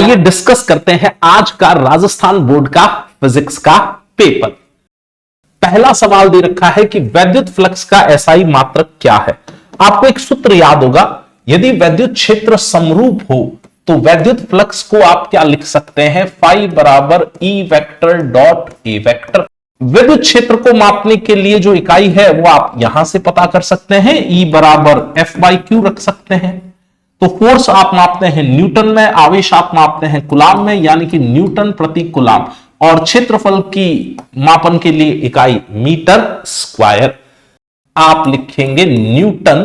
आइए डिस्कस करते हैं आज का राजस्थान बोर्ड का फिजिक्स का पेपर। पहला सवाल दे रखा है कि वैद्युत फ्लक्स का एसआई मात्रक क्या है। आपको एक सूत्र याद होगा, यदि वैद्युत क्षेत्र समरूप हो तो वैद्युत फ्लक्स को आप क्या लिख सकते हैं, फाई बराबर E vector dot A vector. विद्युत क्षेत्र को मापने के लिए जो इकाई है वो आप यहां से पता कर सकते हैं, ई बराबर एफ बाई क्यू रख सकते हैं। तो फोर्स आप मापते हैं न्यूटन में, आवेश आप मापते हैं कुलाम में, यानी कि न्यूटन प्रति कुलाम, और क्षेत्रफल की मापन के लिए इकाई मीटर स्क्वायर। आप लिखेंगे न्यूटन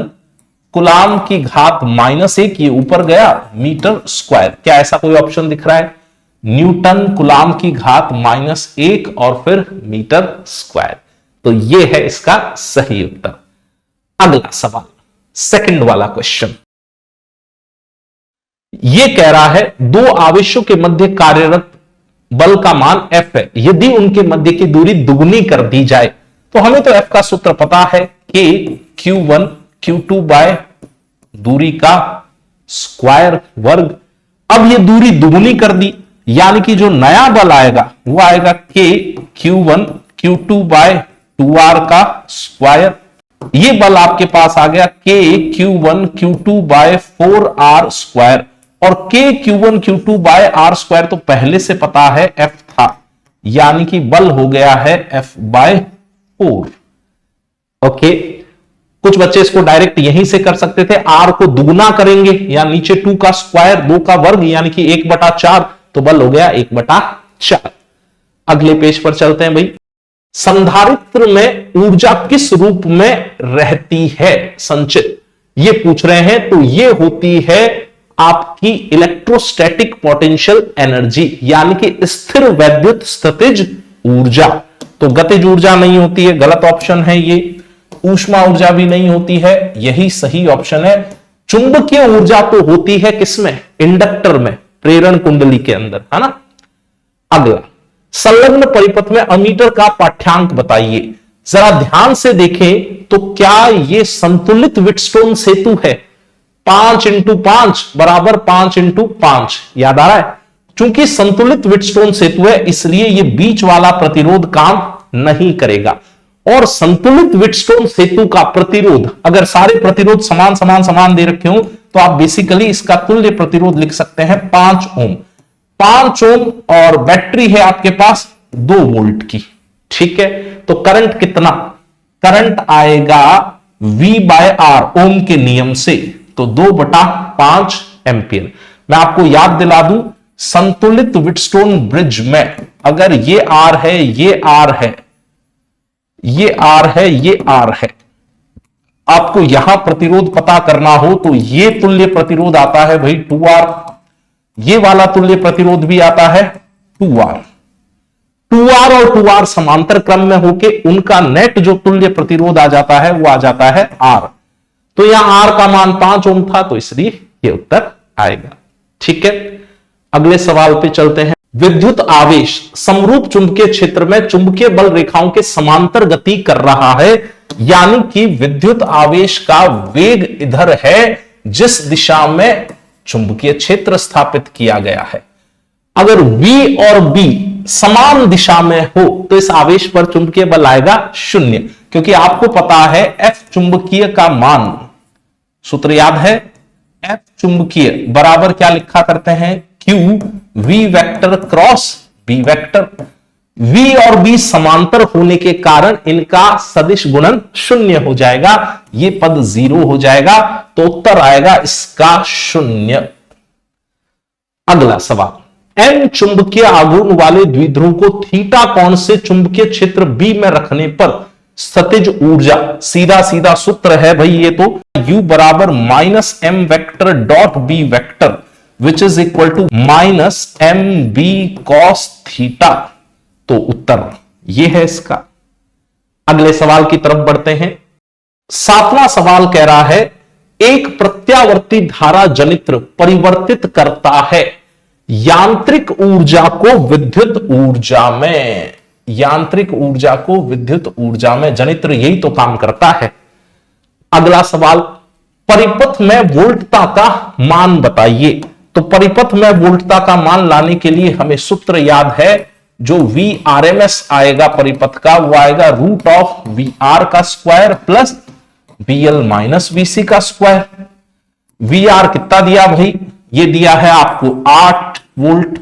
कुलाम की घात -1, ये ऊपर गया मीटर स्क्वायर। क्या ऐसा कोई ऑप्शन दिख रहा है? न्यूटन कुलाम की घात -1 और फिर मीटर स्क्वायर। तो यह है इसका सही उत्तर। अगला सवाल, सेकंड वाला क्वेश्चन, यह कह रहा है दो आवेशों के मध्य कार्यरत बल का मान F है, यदि उनके मध्य की दूरी दुगुनी कर दी जाए तो हमें तो F का सूत्र पता है, K Q1 Q2 बाय दूरी का स्क्वायर वर्ग। अब ये दूरी दुगुनी कर दी, यानी कि जो नया बल आएगा वो आएगा K Q1 Q2 bye 2R का स्क्वायर। ये बल आपके पास आ गया K Q1 Q2 by 4R square, और K Q1 Q2 by R square तो पहले से पता है F था, यानी कि बल हो गया है F बाय 4। ओके, कुछ बच्चे इसको डायरेक्ट यहीं से कर सकते थे, R को दुगुना करेंगे या नीचे 2 का स्क्वायर 2 का वर्ग यानी कि 1/4, तो बल हो गया 1/4। अगले पेज पर चलते हैं भाई। संधारित्र में ऊर्जा किस रूप में रहती है संचित, ये पूछ रहे हैं। तो ये होती है आपकी इलेक्ट्रोस्टैटिक पोटेंशियल एनर्जी, यानी कि स्थिर वैद्युत स्थितिज ऊर्जा। तो गतिज ऊर्जा नहीं होती है, गलत ऑप्शन है ये। ऊष्मा ऊर्जा भी नहीं होती है, यही सही ऑप्शन है। चुंबकीय ऊर्जा तो होती है किसमें? इंडक्टर में, प्रेरण कुंडली के अंदर, है ना। अगला, संलग्न परिपथ में अमीटर का पाठ्यांक बताइए। जरा ध्यान से देखें तो क्या यह संतुलित व्हीटस्टोन सेतु है? 5 × 5 बराबर 5 × 5, याद आ रहा है। चूंकि संतुलित व्हीटस्टोन सेतु है इसलिए यह बीच वाला प्रतिरोध काम नहीं करेगा, और संतुलित व्हीटस्टोन सेतु का प्रतिरोध, अगर सारे प्रतिरोध समान समान समान दे रखे हो तो आप बेसिकली इसका तुल्य प्रतिरोध लिख सकते हैं 5 ओम। 5 ओम और बैटरी है आपके पास 2 वोल्ट की, ठीक है। तो करंट कितना? करंट आएगा V/R ओम के नियम से, तो 2/5 एम्पियर। मैं आपको याद दिला दूं, संतुलित व्हीटस्टोन ब्रिज में अगर ये R है, ये R है, ये R है, ये R है, आपको यहां प्रतिरोध पता करना हो तो ये तुल्य प्रतिरोध आता है भाई 2R, ये वाला तुल्य प्रतिरोध भी आता है 2R। 2R और 2R समांतर क्रम में होके उनका नेट जो तुल्य प्रतिरोध आ जाता है वो आ जाता है R। तो यहां R का मान 5 ओम था, तो इसलिए ये उत्तर आएगा, ठीक है। अगले सवाल पे चलते हैं। विद्युत आवेश समरूप चुंबकीय क्षेत्र में चुंबकीय बल रेखाओं के समांतर गति कर रहा है, यानी कि विद्युत आवेश का वेग इधर है जिस दिशा में चुंबकीय क्षेत्र स्थापित किया गया है। अगर V और B समान दिशा में हो तो इस आवेश पर चुंबकीय बल आएगा 0, क्योंकि आपको पता है F चुंबकीय का मान, सूत्र याद है, F चुंबकीय बराबर क्या लिखा करते हैं, Q V vector cross B vector. V और B समांतर होने के कारण इनका सदिश गुणन 0 हो जाएगा, ये पद 0 हो जाएगा, तो उत्तर आएगा इसका 0। अगला सवाल, M चुंबकीय आघूर्ण वाले द्विध्रुव को थीटा कोण से चुंबकीय क्षेत्र B में रखने पर स्थितिज ऊर्जा, सीधा सीधा सूत्र है भाई ये तो, U बराबर -m vector dot B vector which is equal to -mb cos theta. तो उत्तर ये है इसका। अगले सवाल की तरफ बढ़ते हैं। 7वां सवाल कह रहा है, एक प्रत्यावर्ती धारा जनित्र परिवर्तित करता है यांत्रिक ऊर्जा को विद्युत ऊर्जा में। यांत्रिक ऊर्जा को विद्युत ऊर्जा में जनित्र यही तो काम करता है। अगला सवाल, परिपथ में वोल्टता का मान बताइए। तो परिपथ में वोल्टता का मान लाने के लिए हमें सूत्र याद है, जो वी आरएमएस आएगा परिपथ का, वो आएगा रूट ऑफ वी आर का square plus VL minus VC का स्क्वायर। VR कितना दिया भाई, ये दिया है आपको 8 वोल्ट,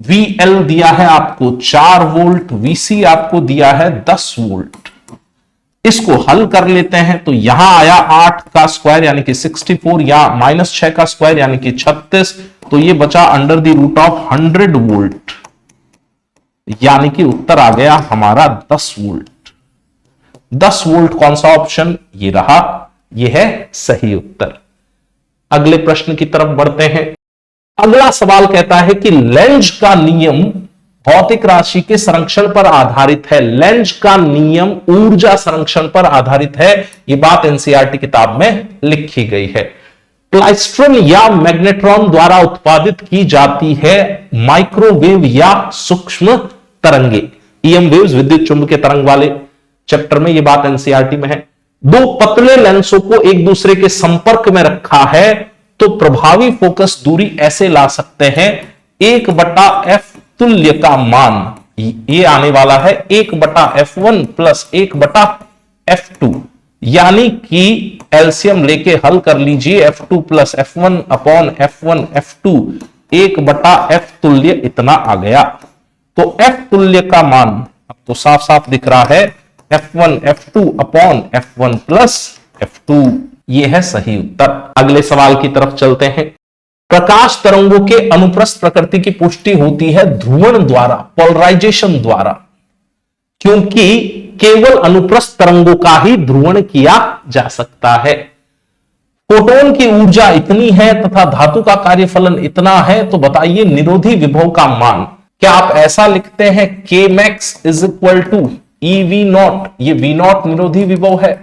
VL दिया है आपको 4 वोल्ट, VC आपको दिया है 10 वोल्ट। इसको हल कर लेते हैं तो यहां आया 8 का स्क्वायर यानी कि 64, या माइनस 6 का स्क्वायर यानी कि 36, तो ये बचा under the root of 100 volt, यानी कि उत्तर आ गया हमारा 10 वोल्ट। 10 वोल्ट कौन सा ऑप्शन, ये रहा, ये है सही उत्तर। अगले प्रश्न की तरफ बढ़ते हैं। अगला सवाल कहता है कि लेंज का नियम भौतिक राशि के संरक्षण पर आधारित है। लेंज का नियम ऊर्जा संरक्षण पर आधारित है, यह बात एनसीईआरटी किताब में लिखी गई है। क्लाइस्ट्रॉन या मैग्नेट्रॉन द्वारा उत्पादित की जाती है माइक्रोवेव या सूक्ष्म तरंगे। ईएम वेव्स विद्युत चुंबकीय तरंग वाले चैप्टर में यह बात एनसीईआरटी में है। दो पतले लेंसों को एक दूसरे के संपर्क में रखा है तो प्रभावी फोकस दूरी ऐसे ला सकते हैं 1/f तुल्य का मान, ये आने वाला है 1/f1 प्लस 1/f2, यानी कि एलसीएम लेके हल कर लीजिए, f2 plus f1 upon f1 f2 1/f तुल्य इतना आ गया। तो f तुल्य का मान अब तो साफ साफ दिख रहा है, f1 f2 upon f1 plus f2, ये है सही उत्तर। अगले सवाल की तरफ चलते हैं। प्रकाश तरंगों के अनुप्रस्थ प्रकृति की पुष्टि होती है ध्रुवण द्वारा, पोलराइजेशन द्वारा, क्योंकि केवल अनुप्रस्थ तरंगों का ही ध्रुवण किया जा सकता है। फोटोन की ऊर्जा इतनी है तथा धातु का कार्यफलन इतना है, तो बताइए निरोधी विभव का मान। क्या आप ऐसा लिखते हैं K max is equal to EV0, ये V0 निरोधी विभव है,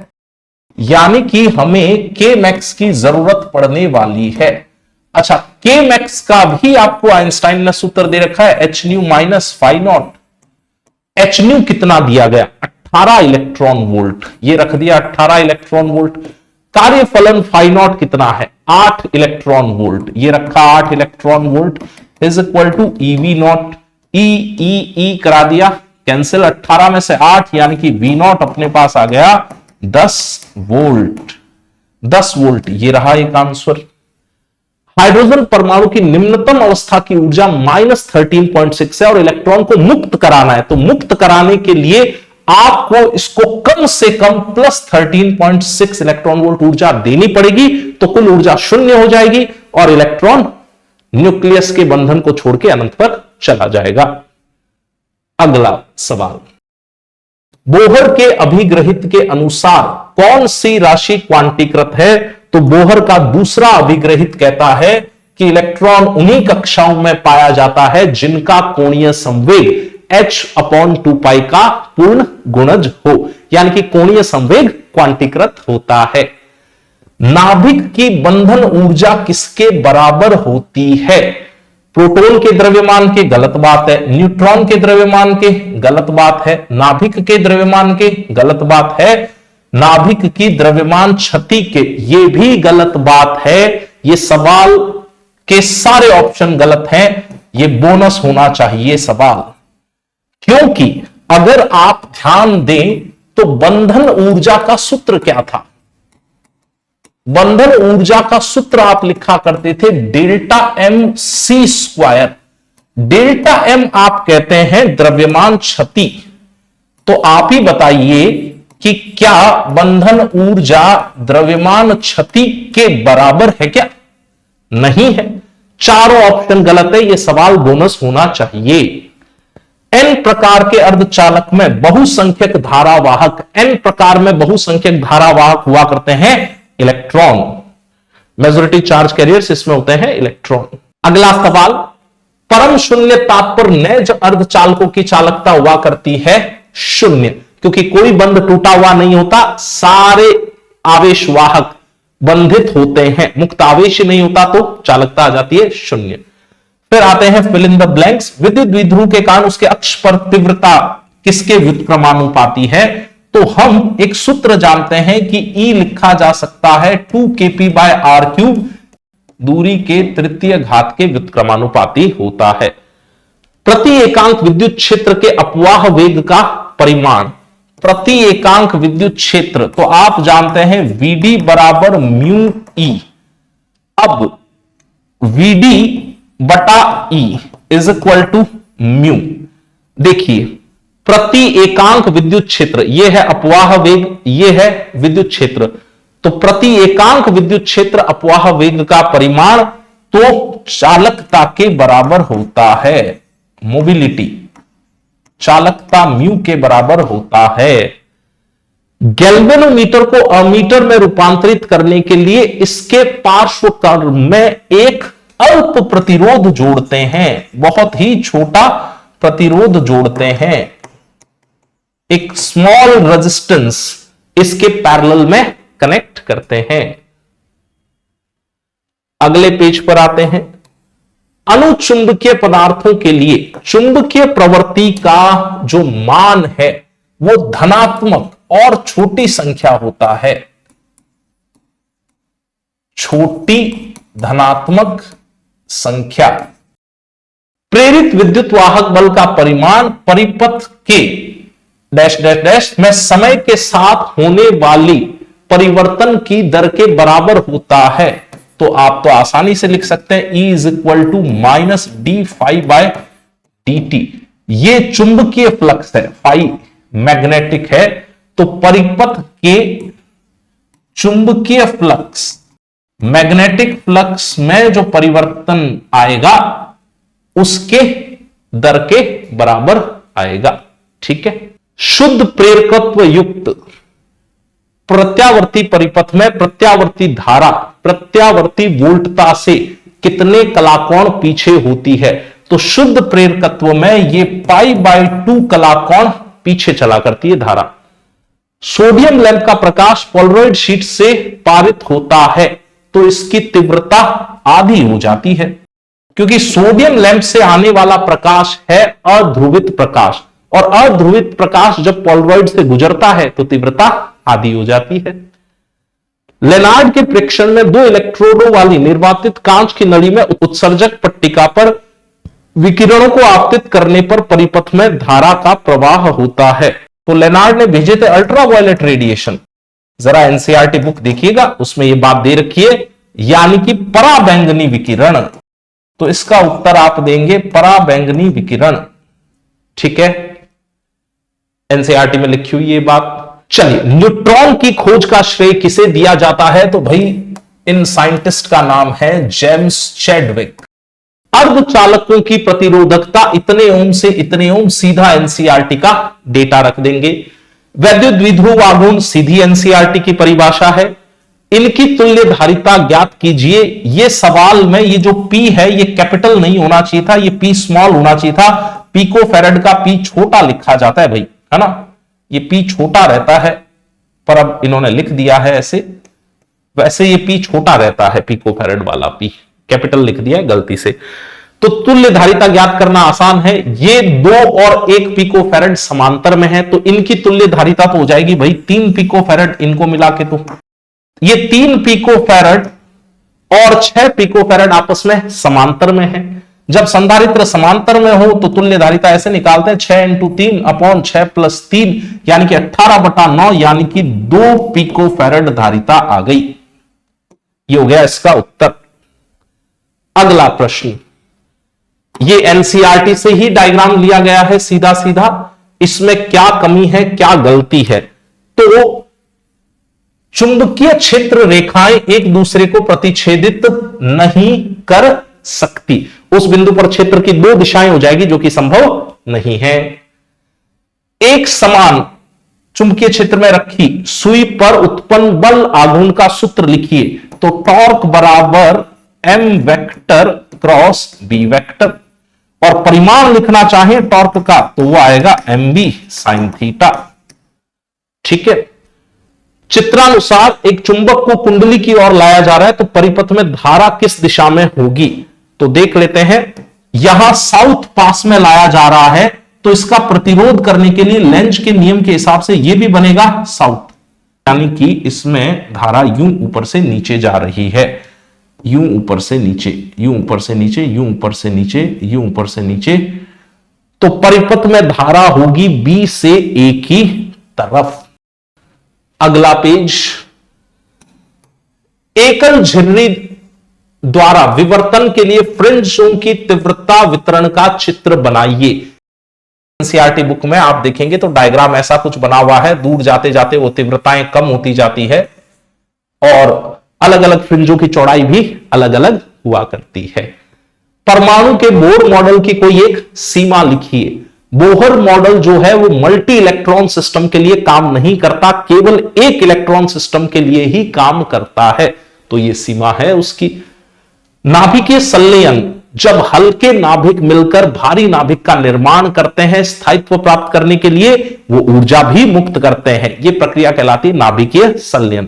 यानी कि हमें K max की जरूरत पड़ने वाली है। अच्छा, K max का भी आपको आइंस्टाइन ने सूत्र दे रखा है h nu minus phi naught. h nu कितना दिया गया, 18 इलेक्ट्रॉन वोल्ट, ये रख दिया 18 इलेक्ट्रॉन वोल्ट। कार्यफलन फाइ नॉट कितना है, 8 इलेक्ट्रॉन वोल्ट, ये रखा 8 electron volt is equal to EV0। E करा दिया कैंसिल, 18 में से 8 यानी कि V0 अपने पास आ गया 10 वोल्ट। 10 वोल्ट ये रहा एक आंसर। हाइड्रोजन परमाणु की निम्नतम अवस्था की ऊर्जा -13.6 है और इलेक्ट्रॉन को मुक्त कराना है, तो मुक्त कराने के लिए आपको इसको कम से कम +13.6 इलेक्ट्रॉन वोल्ट ऊर्जा देनी पड़ेगी, तो कुल ऊर्जा 0 हो जाएगी और इलेक्ट्रॉन न्यूक्लियस के बंधन को छोड़ के अनंत पर चला जाएगा। अगला सवाल, बोहर के अभिग्रहित के अनुसार कौन सी राशि क्वांटीकृत है, तो बोहर का दूसरा अभिग्रहित कहता है कि इलेक्ट्रॉन उन्हीं कक्षाओं में पाया जाता है जिनका कोणीय संवेग h/2π का पूर्ण गुणज हो, यानी कि कोणीय संवेग क्वांटीकृत होता है। नाभिक की बंधन ऊर्जा किसके बराबर होती है, प्रोटॉन के द्रव्यमान के, गलत बात है। न्यूट्रॉन के द्रव्यमान के, गलत बात है। नाभिक के द्रव्यमान के, गलत बात है। नाभिक की द्रव्यमान क्षति के, ये भी गलत बात है। ये सवाल के सारे ऑप्शन गलत हैं, ये बोनस होना चाहिए सवाल, क्योंकि अगर आप ध्यान दें तो बंधन ऊर्जा का सूत्र क्या था, बंधन ऊर्जा का सूत्र आप लिखा करते थे Δmc²। Δm आप कहते हैं द्रव्यमान क्षति, तो आप ही बताइए कि क्या बंधन ऊर्जा द्रव्यमान क्षति के बराबर है क्या, नहीं है। चारों ऑप्शन गलत है, यह सवाल बोनस होना चाहिए। एन प्रकार के अर्धचालक में बहुसंख्यक धारावाहक, एन प्रकार में बहुसंख्यक धारावाहक हुआ करते हैं इलेक्ट्रॉन, मेजॉरिटी चार्ज कैरियर्स इसमें होते हैं इलेक्ट्रॉन। अगला सवाल, परम शून्य ताप पर नैज अर्धचालकों की चालकता हुआ करती है 0, क्योंकि कोई बंध टूटा हुआ नहीं होता, सारे आवेशवाहक बंधित होते हैं, मुक्त आवेश नहीं होता तो चालकता आ जाती है 0। फिर आते हैं फिल इन द ब्लैंक्स। विद्युत द्विध्रुव के कारण उसके अक्ष पर तीव्रता किसके व्युत्क्रमानुपाती है, तो हम एक सूत्र जानते हैं कि E लिखा जा सकता है 2kp/r3 दूरी के तृतीय घात के व्युत्क्रमानुपाती होता है। प्रति एकांक विद्युत क्षेत्र के अपवाह वेग का परिमाण, प्रति एकांक विद्युत क्षेत्र तो आप जानते हैं Vd बराबर म्यू ई। अब Vd बटा E is equal to mu. देखिए प्रति एकांक विद्युत क्षेत्र, यह है अपवाह वेग, यह है विद्युत क्षेत्र, तो प्रति एकांक विद्युत क्षेत्र अपवाह वेग का परिमाण तो चालकता के बराबर होता है, मोबिलिटी चालकता म्यू के बराबर होता है। गैल्वेनोमीटर को अमीटर में रूपांतरित करने के लिए इसके पार्श्व कर्व में एक अल्प प्रतिरोध जोड़ते हैं, बहुत ही छोटा प्रतिरोध जोड़ते हैं, एक स्मॉल रेजिस्टेंस इसके पैरेलल में कनेक्ट करते हैं। अगले पेज पर आते हैं। अनुचुंबकीय पदार्थों के लिए चुंबकीय प्रवृत्ति का जो मान है वो धनात्मक और छोटी संख्या होता है, छोटी धनात्मक संख्या। प्रेरित विद्युत वाहक बल का परिमाण परिपथ के डैश डैश डैश में समय के साथ होने वाली परिवर्तन की दर के बराबर होता है। तो आप तो आसानी से लिख सकते हैं E is equal to minus d phi by d t. ये चुंबकीय फ्लक्स है, फाई मैग्नेटिक है, तो परिपथ के चुंबकीय फ्लक्स, मैग्नेटिक फ्लक्स में जो परिवर्तन आएगा उसके दर के बराबर आएगा। ठीक है। शुद्ध प्रेरकत्व युक्त प्रत्यावर्ती परिपथ में प्रत्यावर्ती धारा प्रत्यावर्ती वोल्टता से कितने कलाकोण पीछे होती है? तो शुद्ध प्रेरकत्व में ये पाई बाय 2 कलाकोण पीछे चला करती है धारा। सोडियम लैंप का प्रकाश पोलरॉइड शीट से पारित होता है तो इसकी तीव्रता आधी हो जाती है, क्योंकि सोडियम लैंप से आने वाला प्रकाश है अध्रुवित प्रकाश, और अध्रुवित प्रकाश जब पोलरॉइड से गुजरता है तो तीव्रता आधी हो जाती है। लेनार्ड के प्रेक्षण में 2 इलेक्ट्रोडों वाली निर्वातित कांच की नली में उत्सर्जक पट्टिका पर विकिरणों को आपतित करने पर परिपथ में धारा का प्रवाह होता है। तो लेनार्ड ने भेजे थे अल्ट्रावायलेट रेडिएशन। जरा एनसीईआरटी बुक देखिएगा, उसमें यह बात दे रखी है, यानी कि पराबैंगनी विकिरण। तो इसका उत्तर आप देंगे पराबैंगनी विकिरण। ठीक है, एनसीईआरटी में लिखी हुई ये बात। चलिए, न्यूट्रॉन की खोज का श्रेय किसे दिया जाता है? तो भाई इन साइंटिस्ट का नाम है जेम्स चैडविक। अर्धचालकों की प्रतिरोधकता इतने ओम से इतने ओम, सीधा एनसीईआरटी का डेटा रख देंगे। वैद्युत द्विध्रुव आघूर्ण सीधी एनसीईआरटी की परिभाषा है। इनकी तुल्य धारिता ज्ञात कीजिए। ये सवाल में ये जो पी है ये कैपिटल नहीं होना चाहिए था, ये पी स्मॉल होना चाहिए था। पिको फैराड का पी छोटा लिखा जाता है भाई, है ना, ये पी छोटा रहता है, पर अब इन्होंने लिख दिया है ऐसे, वैसे ये पी छोटा रहता है, पिको फैराड वाला पी कैपिटल लिख दिया है गलती से। तो तुल्य धारिता ज्ञात करना आसान है। ये 2 और 1 पिको फैराड समांतर में है, तो इनकी तुल्य धारिता तो हो जाएगी भाई 3 पिको फैराड इनको मिला के। तो ये 3 पिको फैराड और 6 पिको फैराड आपस में समांतर में है। जब संधारित्र समांतर में हो तो तुल्य धारिता ऐसे निकालते हैं 6 × 3 अपॉन 6 + 3 यानी कि 18/9, यानी कि 2 पिको फैराड धारिता आ गई। ये हो गया इसका उत्तर। अगला प्रश्न, ये एनसीईआरटी से ही डायग्राम लिया गया है सीधा सीधा। इसमें क्या कमी है, क्या गलती है? तो चुंबकीय क्षेत्र रेखाएं एक दूसरे को प्रतिच्छेदित नहीं कर सकती। उस बिंदु पर क्षेत्र की 2 दिशाएं हो जाएगी, जो कि संभव नहीं है। एक समान चुंबकीय क्षेत्र में रखी सुई पर उत्पन्न बल आघूर्ण का सूत्र लिखिए। तो टॉर्क बराबर m vector cross b vector, और परिमाण लिखना चाहें टॉर्क का तो वो आएगा mb sin थीटा। ठीक है। चित्रानुसार एक चुंबक को कुंडली की ओर लाया जा रहा है, तो परिपथ में धारा किस दिशा में होगी? तो देख लेते हैं। यहां साउथ पास में लाया जा रहा है, तो इसका प्रतिरोध करने के लिए लेंज के नियम के हिसाब से यह भी बनेगा साउथ, यानी कि इसमें धारा यूं ऊपर से नीचे जा रही है। यूं ऊपर से नीचे, यूं ऊपर से नीचे, यूं ऊपर से नीचे, यूं ऊपर से नीचे, तो परिपथ में धारा होगी बी से ए की तरफ। अगला पेज, एकल झिर्री द्वारा विवर्तन के लिए फ्रिंजों की तीव्रता वितरण का चित्र बनाइए। एनसीईआरटी बुक में आप देखेंगे तो डायग्राम ऐसा कुछ बना हुआ है, दूर जाते जाते वो तीव्रताएं कम होती जाती है और अलग अलग फ्रिंजों की चौड़ाई भी अलग अलग हुआ करती है। परमाणु के बोहर मॉडल की कोई एक सीमा लिखिए। बोहर मॉडल जो है वो मल्टी इलेक्ट्रॉन सिस्टम के लिए काम नहीं करता, केवल एक इलेक्ट्रॉन सिस्टम के लिए ही काम करता है, तो ये सीमा है उसकी। नाभिकीय संलयन, जब हल्के नाभिक मिलकर भारी नाभिक का निर्माण करते हैं स्थायित्व प्राप्त करने के लिए, वो ऊर्जा भी मुक्त करते हैं, ये प्रक्रिया कहलाती है नाभिकीय संलयन।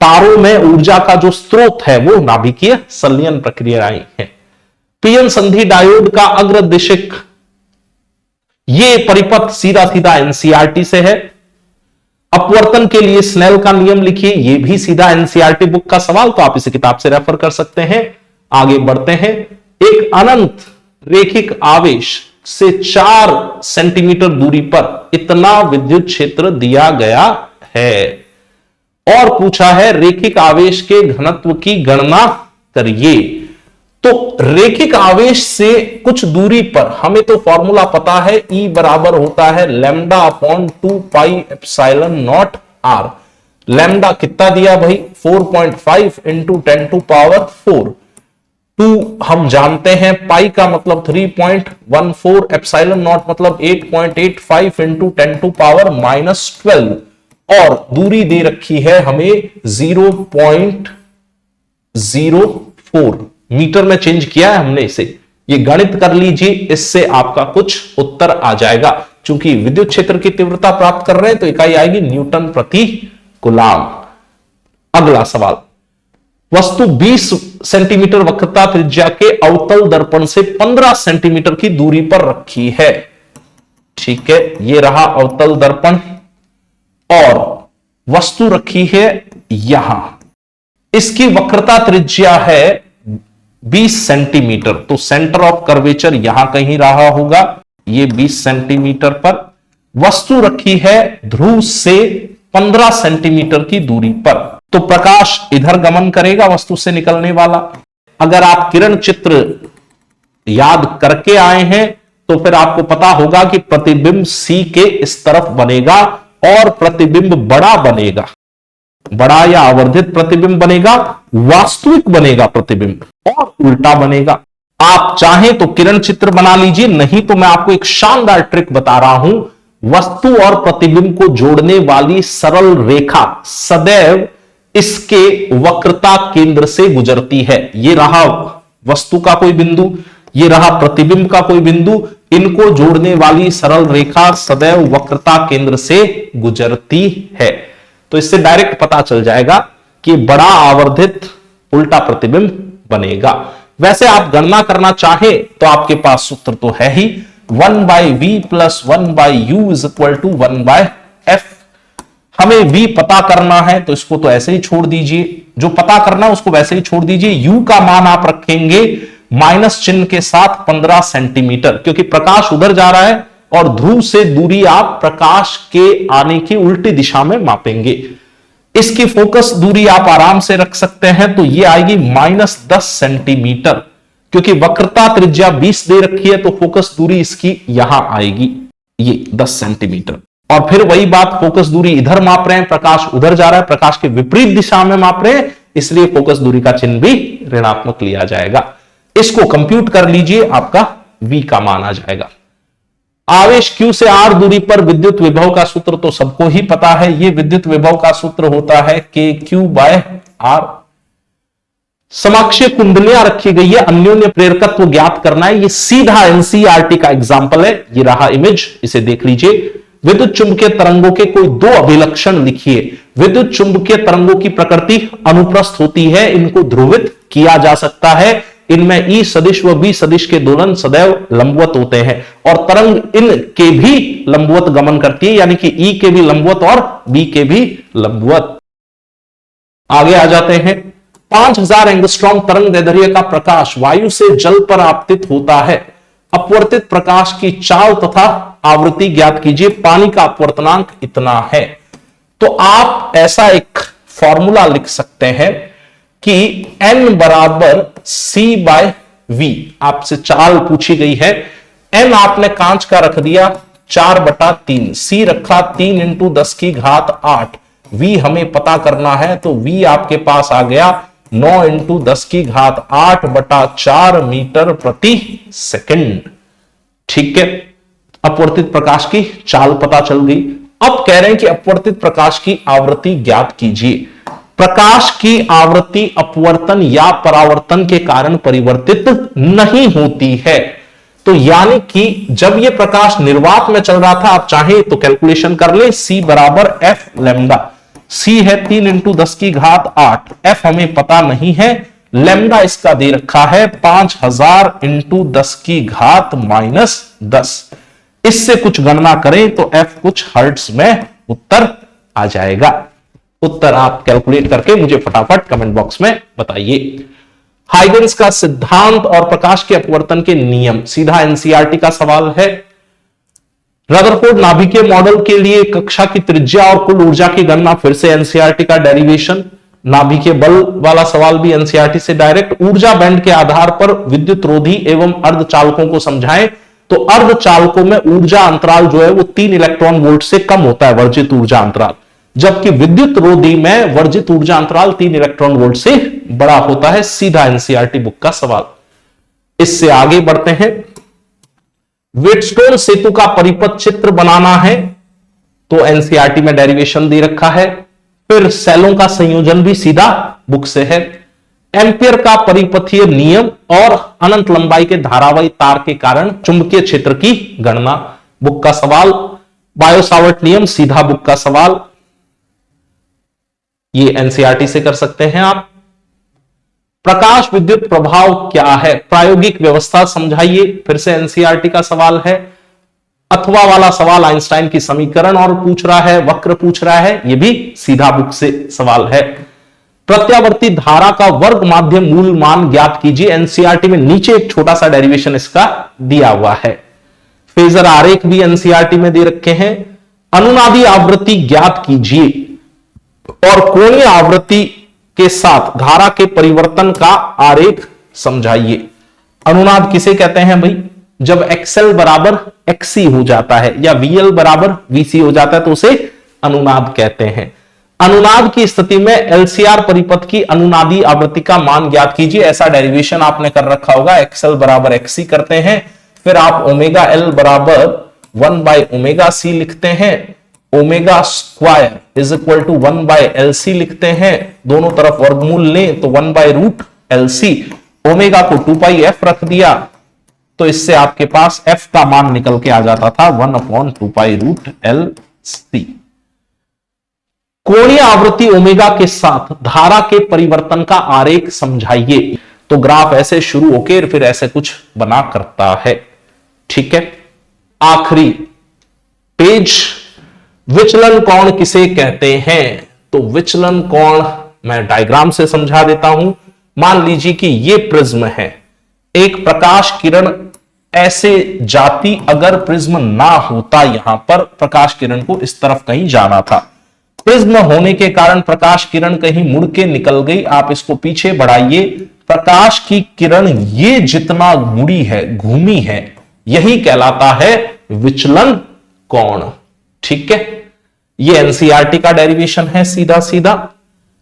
तारों में ऊर्जा का जो स्रोत है वो नाभिकीय संलयन प्रक्रियाएं हैं। पीएन संधि डायोड का अग्रदिशिक, ये परिपथ सीधा सीधा एनसीईआरटी से है। अपवर्तन के लिए स्नेल का नियम लिखिए, ये भी सीधा एनसीईआरटी बुक का सवाल, तो आप इसे किताब से रेफर कर सकते हैं। आगे बढ़ते हैं, एक अनंत रेखिक आवेश से 4 सेंटीमीटर दूरी पर इतना विद्युत क्षेत्र दिया गया है और पूछा है रेखिक आवेश के घनत्व की गणना करिए। तो रेखिक आवेश से कुछ दूरी पर हमें तो फॉर्मूला पता है, E बराबर होता है lambda upon 2 pi epsilon not R। Lambda कितना दिया भाई, 4.5 इंटू 10 टू पावर 4। 2 हम जानते हैं, पाई का मतलब 3.14, एप्सिलॉन नॉट मतलब 8.85 इंटू 10 टू पावर -12 और दूरी दे रखी है हमें 0.04 मीटर में चेंज किया है हमने इसे। ये गणित कर लीजिए, इससे आपका कुछ उत्तर आ जाएगा। चूंकि विद्युत क्षेत्र की तीव्रता प्राप्त कर रहे हैं तो इकाई आएगी न्यूटन प्रति कूलाम। अगला सवाल, वस्तु 20 सेंटीमीटर वक्रता त्रिज्या के अवतल दर्पण से 15 सेंटीमीटर की दूरी पर रखी है। ठीक है, ये रहा अवतल दर्पण और वस्तु रखी है यहां। इसकी वक्रता त्रिज्या है 20 सेंटीमीटर, तो सेंटर ऑफ कर्वेचर यहां कहीं रहा होगा, ये 20 सेंटीमीटर पर। वस्तु रखी है ध्रुव से 15 सेंटीमीटर की दूरी पर, तो प्रकाश इधर गमन करेगा वस्तु से निकलने वाला। अगर आप किरण चित्र याद करके आए हैं तो फिर आपको पता होगा कि प्रतिबिंब C के इस तरफ बनेगा और प्रतिबिंब बड़ा बनेगा, बड़ा या आवर्धित प्रतिबिंब बनेगा, वास्तविक बनेगा प्रतिबिंब और उल्टा बनेगा। आप चाहें तो किरण चित्र बना लीजिए, नहीं तो मैं आपको एक शानदार ट्रिक बता रहा हूं। वस्तु और प्रतिबिंब को जोड़ने वाली सरल रेखा सदैव इसके वक्रता केंद्र से गुजरती है। ये रहा वस्तु का कोई बिंदु, ये रहा प्रतिबिंब का कोई बिंदु, इनको जोड़ने वाली सरल रेखा सदैव वक्रता केंद्र से गुजरती है। तो इससे डायरेक्ट पता चल जाएगा कि बड़ा आवर्धित उल्टा प्रतिबिंब बनेगा। वैसे आप गणना करना चाहे तो आपके पास सूत्र तो है ही, 1/v + 1/u = 1/f। हमें v पता करना है तो इसको तो ऐसे ही छोड़ दीजिए, जो पता करना है उसको वैसे ही छोड़ दीजिए। u का मान आप रखेंगे माइनस चिन्ह के साथ 15 सेंटीमीटर, क्योंकि प्रकाश उधर जा रहा है और ध्रुव से दूरी आप प्रकाश के आने की उल्टी दिशा में मापेंगे। इसकी फोकस दूरी आप आराम से रख सकते हैं, तो ये आएगी -10 सेंटीमीटर, क्योंकि वक्रता त्रिज्या 20 दे रखी है तो फोकस दूरी इसकी यहां आएगी, ये 10 सेंटीमीटर। और फिर वही बात, फोकस दूरी इधर माप रहे हैं, प्रकाश उधर जा रहा है, प्रकाश के विपरीत दिशा में माप रहे हैं, इसलिए फोकस दूरी का चिन्ह भी ऋणात्मक लिया जाएगा। इसको कंप्यूट कर लीजिए, आपका v का मान आ जाएगा। आवेश q से r दूरी पर विद्युत विभव का सूत्र तो सबको ही पता है, ये विद्युत विभव का सूत्र होता है kq/r। समाक्षीय कुंडलियां रखी गई है, अन्योन्य प्रेरकत्व ज्ञात करना है, ये सीधा एनसीईआरटी का एग्जाम्पल है। ये रहा इमेज, इसे देख लीजिए। विद्युत चुंबकीय तरंगों के कोई 2 अभिलक्षण लिखिए। विद्युत चुंबकीय तरंगों की प्रकृति अनुप्रस्थ होती है, इनको ध्रुवित किया जा सकता है। इनमें E सदिश व B सदिश के दोलन सदैव लंबवत होते हैं और तरंग इन के भी लंबवत गमन करती है, यानी कि E के भी लंबवत और B के भी लंबवत। आगे आ जाते हैं। 5000 एंगस्ट्रॉम तरंग दैर्ध्य का प्रकाश वायु से जल पर आपतित होता है। अपवर्तित प्रकाश की चाल तथा आवृत्ति ज्ञात कीजिए। पानी का अपवर्तनांक इतना है। तो आप ऐसा एक फॉर्मूला लिख सकते हैं कि n बराबर C/V। आपसे चाल पूछी गई है। n आपने कांच का रख दिया 4/3, C रखा 3 × 10 की घात 8, V हमें पता करना है तो V आपके पास आ गया 9 × 10 की घात 8/4 मीटर प्रति सेकंड। ठीक है, अपवर्तित प्रकाश की चाल पता चल गई। अब कह रहे हैं कि अपवर्तित प्रकाश की आवृत्ति ज्ञात कीजिए। प्रकाश की आवृत्ति अपवर्तन या परावर्तन के कारण परिवर्तित नहीं होती है। तो यानी कि जब यह प्रकाश निर्वात में चल रहा था, आप चाहें तो कैलकुलेशन कर ले, C बराबर F लैम्डा। C है 3 × 10 की घात 8, F हमें पता नहीं है, लैम्डा इसका दे रखा है 5000 × 10 की घात -10। इससे कुछ गणना करें तो F कुछ हर्ट्ज में उत्तर आ जाएगा। उत्तर आप कैलकुलेट करके मुझे फटाफट कमेंट बॉक्स में बताइए। हाइगन्स का सिद्धांत और प्रकाश के अपवर्तन के नियम, सीधा एनसीईआरटी का सवाल है। रदरफोर्ड नाभिकीय मॉडल के लिए कक्षा की त्रिज्या और कुल ऊर्जा की गणना, फिर से एनसीईआरटी का डेरिवेशन। नाभिकीय बल वाला सवाल भी एनसीईआरटी से डायरेक्ट। ऊर्जा बैंड के आधार पर विद्युत रोधी एवं अर्धचालकों को समझाएं। तो अर्धचालकों में ऊर्जा अंतराल जो है वो 3 इलेक्ट्रॉन वोल्ट से कम होता है, वर्जित ऊर्जा अंतराल, जबकि विद्युत रोधी में वर्जित ऊर्जा अंतराल 3 इलेक्ट्रॉन वोल्ट से बड़ा होता है। सीधा एनसीईआरटी बुक का सवाल। इससे आगे बढ़ते हैं। व्हीटस्टोन सेतु का परिपथ चित्र बनाना है तो एनसीईआरटी में डेरिवेशन दे रखा है। फिर सेलों का संयोजन भी सीधा बुक से है। एम्पियर का परिपथीय नियम और अनंत लंबाई के धारावाही तार के कारण चुंबकीय क्षेत्र की गणना, बुक का सवाल। बायो-सावर्ट नियम, सीधा बुक का सवाल, ये एनसीईआरटी से कर सकते हैं आप। प्रकाश विद्युत प्रभाव क्या है, प्रायोगिक व्यवस्था समझाइए, फिर से एनसीईआरटी का सवाल है। अथवा वाला सवाल आइंस्टाइन की समीकरण और पूछ रहा है, वक्र पूछ रहा है, यह भी सीधा बुक से सवाल है। प्रत्यावर्ती धारा का वर्ग माध्यम मूल मान ज्ञात कीजिए। एनसीईआरटी में नीचे एक छोटा सा डेरिवेशन इसका दिया हुआ है। फेजर आरेख भी एनसीईआरटी में दे रखे हैं। अनुनादी आवृत्ति ज्ञात कीजिए और कोणीय आवृत्ति के साथ धारा के परिवर्तन का आरेख समझाइए। अनुनाद किसे कहते हैं भाई? जब XL बराबर XC हो जाता है या VL बराबर VC हो जाता है तो उसे अनुनाद कहते हैं। अनुनाद की स्थिति में LCR परिपथ की अनुनादी आवृत्ति का मान ज्ञात कीजिए। ऐसा डेरिवेशन आपने कर रखा होगा। XL बराबर XC करते हैं, फिर आप ओमेगा L बराबर 1/ओमेगा C लिखते हैं। Omega square is equal to 1/LC लिखते हैं। दोनों तरफ वर्गमूल लें तो 1/√LC। ओमेगा को 2πf रख दिया तो इससे आपके पास f का मान निकल के आ जाता था 1/2π√LC। कोणीय आवृत्ति ओमेगा के साथ धारा के परिवर्तन का आरेख समझाइए। तो ग्राफ ऐसे शुरू होकर फिर ऐसे कुछ बना करता है। ठीक है, आखिरी पेज। विचलन कोण किसे कहते हैं? तो विचलन कोण मैं डायग्राम से समझा देता हूं। मान लीजिए कि यह प्रिज्म है, एक प्रकाश किरण ऐसे जाती, अगर प्रिज्म ना होता, यहां पर प्रकाश किरण को इस तरफ कहीं जाना था, प्रिज्म होने के कारण प्रकाश किरण कहीं मुड़ के निकल गई। आप इसको पीछे बढ़ाइए, प्रकाश की किरण ये जितना मुड़ी है, घूमी है, यही कहलाता है विचलन कोण। ठीक है, ये एनसीईआरटी का डेरिवेशन है सीधा सीधा।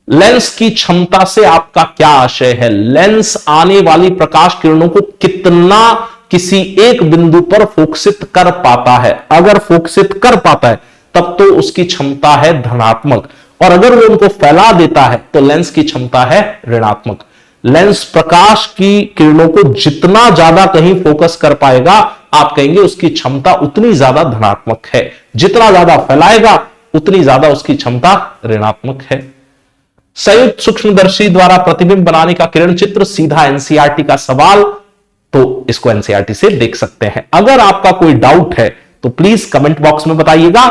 लेंस की क्षमता से आपका क्या आशय है? लेंस आने वाली प्रकाश किरणों को कितना किसी एक बिंदु पर फोकसित कर पाता है। अगर फोकसित कर पाता है तब तो उसकी क्षमता है धनात्मक, और अगर वो उनको फैला देता है तो लेंस की क्षमता है ऋणात्मक। लेंस प्रकाश की किरणों को जितना ज्यादा कहीं फोकस कर पाएगा, आप कहेंगे उसकी क्षमता उतनी ज्यादा धनात्मक है। जितना ज्यादा फैलाएगा उतनी ज्यादा उसकी क्षमता ऋणात्मक है। संयुक्त सूक्ष्मदर्शी द्वारा प्रतिबिंब बनाने का किरण चित्र, सीधा एनसीईआरटी का सवाल, तो इसको एनसीईआरटी से देख सकते हैं। अगर आपका कोई डाउट है तो प्लीज कमेंट बॉक्स में बताइएगा।